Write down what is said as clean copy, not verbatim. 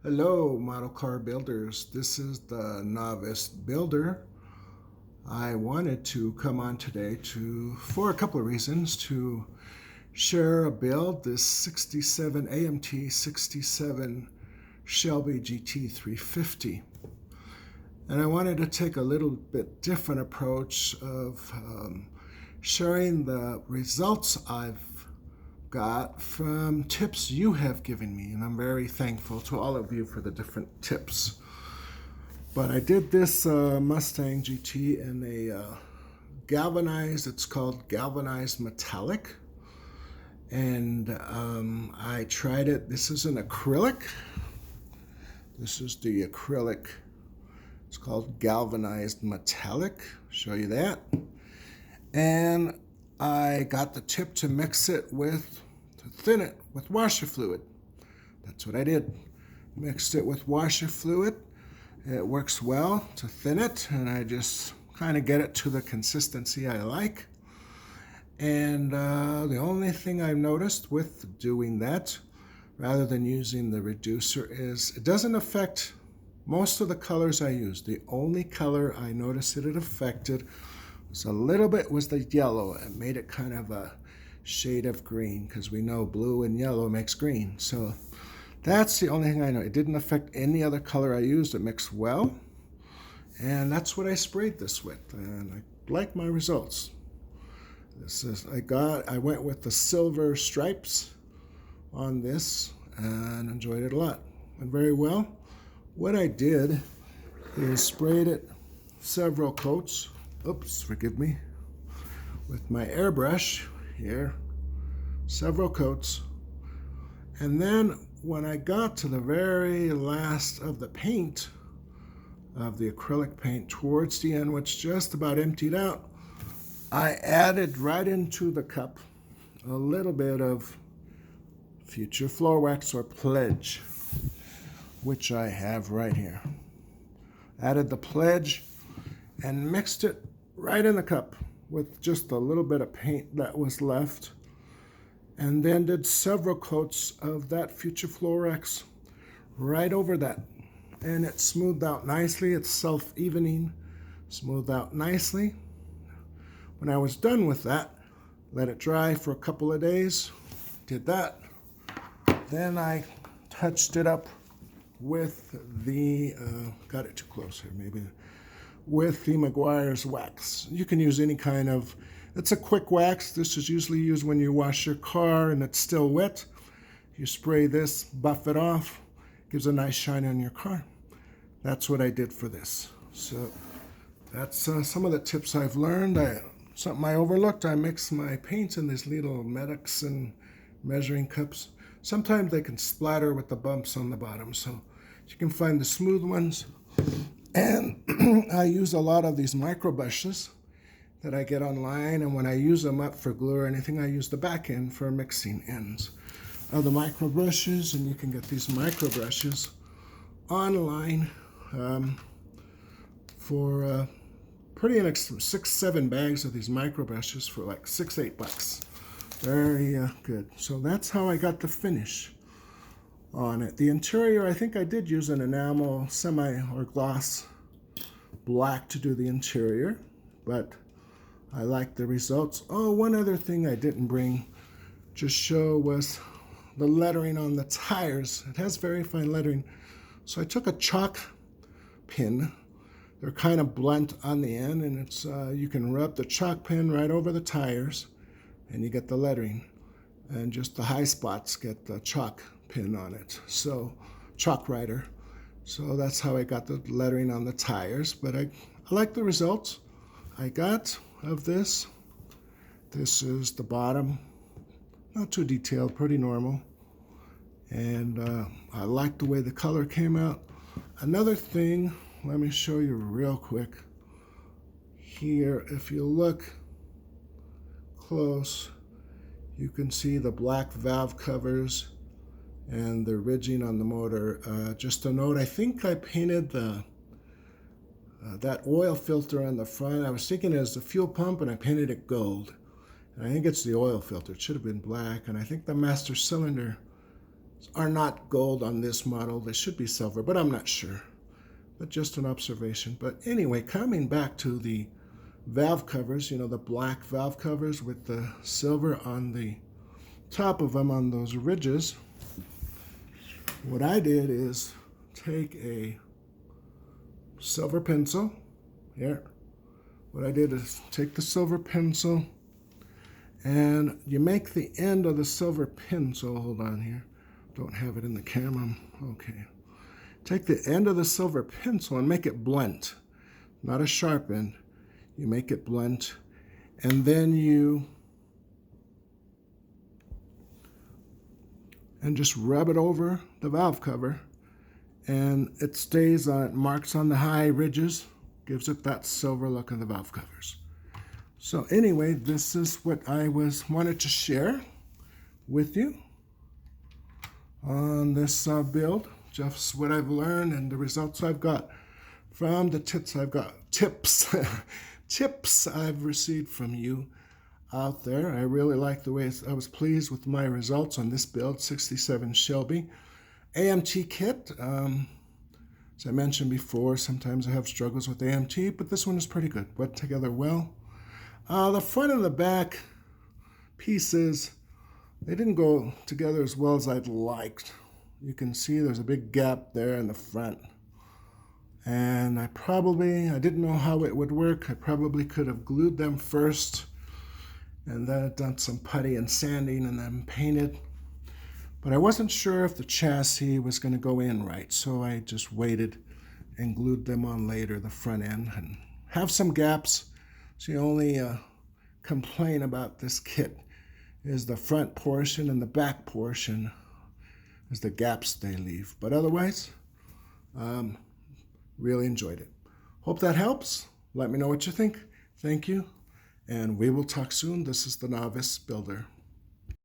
Hello, model car builders. This is the Novice Builder. I wanted to come on today for a couple of reasons, to share a build, this 67 AMT 67 Shelby GT 350. And I wanted to take a little bit different approach of sharing the results I've got from tips you have given me, and I'm very thankful to all of you for the different tips. But I did this Mustang GT in a galvanized, it's called galvanized metallic, and I tried it. This is an acrylic. This is the acrylic. It's called galvanized metallic. Show you that. And I got the tip to thin it with washer fluid. That's what I did. Mixed it with washer fluid. It works well to thin it, and I just kind of get it to the consistency I like. And the only thing I've noticed with doing that, rather than using the reducer, is it doesn't affect most of the colors I use. The only color I noticed that it affected was the yellow. It made it kind of a shade of green, because we know blue and yellow makes green. So that's the only thing I know. It didn't affect any other color I used. It mixed well, and that's what I sprayed this with, and I like my results. I went with the silver stripes on this and enjoyed it a lot. Went very well. What I did is sprayed it several coats. Oops, forgive me. With my airbrush here, several coats. And then when I got to the very last of the paint, of the acrylic paint, towards the end, which just about emptied out, I added right into the cup a little bit of Future Floor Wax or Pledge, which I have right here. Added the Pledge and mixed it right in the cup with just a little bit of paint that was left, and then did several coats of that Future Floor Wax right over that, and it smoothed out nicely. It's self-evening, smoothed out nicely. When I was done with that, let it dry for a couple of days, did that. Then I touched it up with the, got it too close here maybe, with the Meguiar's wax. You can use any kind of, it's a quick wax. This is usually used when you wash your car and it's still wet. You spray this, buff it off, gives a nice shine on your car. That's what I did for this. So that's some of the tips I've learned. Something I overlooked, I mix my paints in these little medics and measuring cups. Sometimes they can splatter with the bumps on the bottom, so you can find the smooth ones. And I use a lot of these micro brushes that I get online, and when I use them up for glue or anything, I use the back end for mixing ends of the micro brushes. And you can get these micro brushes online for pretty inexpensive, 6-7 bags of these micro brushes for like $6-8. Very good. So that's how I got the finish on it. The interior, I think I did use an enamel or gloss black to do the interior, but I like the results. Oh, one other thing I didn't bring to show was the lettering on the tires. It has very fine lettering. So I took a chalk pin. They're kind of blunt on the end, and it's you can rub the chalk pin right over the tires and you get the lettering, and just the high spots get the chalk pin on it, so chalk writer. So that's how I got the lettering on the tires. But I like the results I got of this. This is the bottom, not too detailed, pretty normal, and I like the way the color came out. Another thing, let me show you real quick here. If you look close, you can see the black valve covers and the ridging on the motor. Just a note, I think I painted that oil filter on the front. I was thinking it was the fuel pump, and I painted it gold. And I think it's the oil filter. It should have been black. And I think the master cylinder are not gold on this model. They should be silver, but I'm not sure. But just an observation. But anyway, coming back to the valve covers, you know, the black valve covers with the silver on the top of them on those ridges, what I did is take a silver pencil here. What I did is take the silver pencil, and you make the end of the silver pencil, hold on here, don't have it in the camera, okay. Take the end of the silver pencil and make it blunt, not a sharp end. You make it blunt, and then just rub it over the valve cover, and it stays on, it marks on the high ridges, gives it that silver look of the valve covers. So anyway, this is what I wanted to share with you on this build. Just what I've learned and the results I've got from the tips I've received from you out there. I really like the way I was pleased with my results on this build, 67 Shelby AMT kit. As I mentioned before, sometimes I have struggles with AMT, but this one is pretty good. Went together well. The front and the back pieces, they didn't go together as well as I'd liked. You can see there's a big gap there in the front. And I didn't know how it would work. I probably could have glued them first and then done some putty and sanding and then painted. But I wasn't sure if the chassis was going to go in right, so I just waited and glued them on later, the front end, and have some gaps. So the only complaint about this kit is the front portion and the back portion is the gaps they leave. But otherwise, really enjoyed it. Hope that helps. Let me know what you think. Thank you, and we will talk soon. This is the Novice Builder.